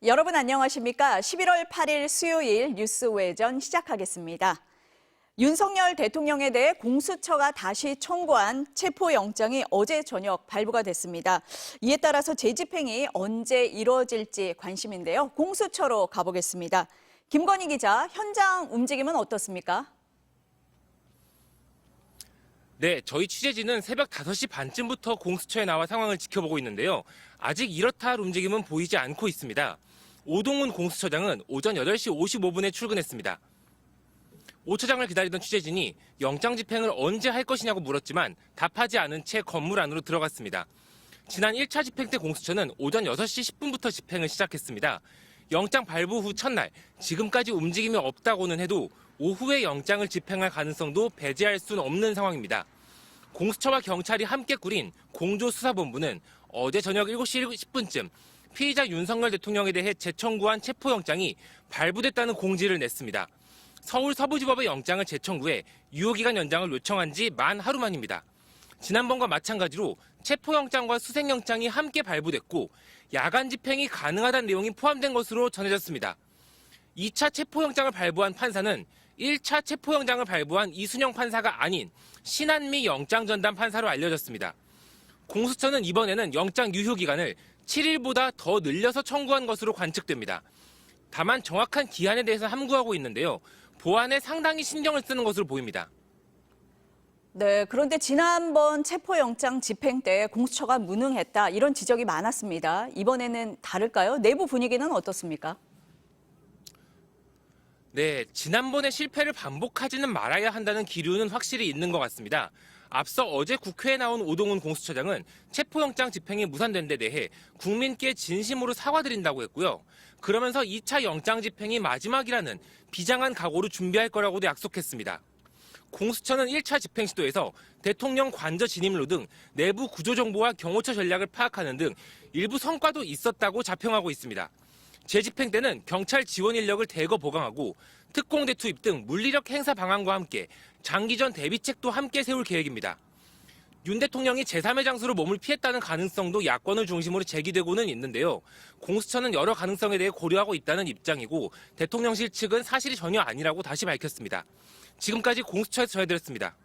여러분 안녕하십니까? 11월 8일 수요일 뉴스 외전 시작하겠습니다. 윤석열 대통령에 대해 공수처가 다시 청구한 체포영장이 어제 저녁 발부가 됐습니다. 이에 따라서 재집행이 언제 이루어질지 관심인데요. 공수처로 가보겠습니다. 김건희 기자, 현장 움직임은 어떻습니까? 네, 저희 취재진은 새벽 5시 반쯤부터 공수처에 나와 상황을 지켜보고 있는데요. 아직 이렇다 할 움직임은 보이지 않고 있습니다. 오동훈 공수처장은 오전 8시 55분에 출근했습니다. 오 처장을 기다리던 취재진이 영장 집행을 언제 할 것이냐고 물었지만 답하지 않은 채 건물 안으로 들어갔습니다. 지난 1차 집행 때 공수처는 오전 6시 10분부터 집행을 시작했습니다. 영장 발부 후 첫날, 지금까지 움직임이 없다고는 해도 오후에 영장을 집행할 가능성도 배제할 수는 없는 상황입니다. 공수처와 경찰이 함께 꾸린 공조수사본부는 어제 저녁 7시 10분쯤 피의자 윤석열 대통령에 대해 재청구한 체포영장이 발부됐다는 공지를 냈습니다. 서울 서부지법의 영장을 재청구해 유효기간 연장을 요청한 지 만 하루 만입니다. 지난번과 마찬가지로 체포영장과 수색영장이 함께 발부됐고 야간 집행이 가능하다는 내용이 포함된 것으로 전해졌습니다. 2차 체포영장을 발부한 판사는 1차 체포영장을 발부한 이순영 판사가 아닌 신한미 영장전담 판사로 알려졌습니다. 공수처는 이번에는 영장 유효기간을 7일보다 더 늘려서 청구한 것으로 관측됩니다. 다만 정확한 기한에 대해서 함구하고 있는데요. 보안에 상당히 신경을 쓰는 것으로 보입니다. 네, 그런데 지난번 체포영장 집행 때 공수처가 무능했다 이런 지적이 많았습니다. 이번에는 다를까요? 내부 분위기는 어떻습니까? 네, 지난번의 실패를 반복하지는 말아야 한다는 기류는 확실히 있는 것 같습니다. 앞서 어제 국회에 나온 오동훈 공수처장은 체포영장 집행이 무산된 데 대해 국민께 진심으로 사과드린다고 했고요. 그러면서 2차 영장 집행이 마지막이라는 비장한 각오로 준비할 거라고도 약속했습니다. 공수처는 1차 집행 시도에서 대통령 관저 진입로 등 내부 구조 정보와 경호처 전략을 파악하는 등 일부 성과도 있었다고 자평하고 있습니다. 재집행 때는 경찰 지원 인력을 대거 보강하고 특공대 투입 등 물리력 행사 방안과 함께 장기전 대비책도 함께 세울 계획입니다. 윤 대통령이 제3의 장소로 몸을 피했다는 가능성도 야권을 중심으로 제기되고는 있는데요. 공수처는 여러 가능성에 대해 고려하고 있다는 입장이고 대통령실 측은 사실이 전혀 아니라고 다시 밝혔습니다. 지금까지 공수처에서 전해드렸습니다.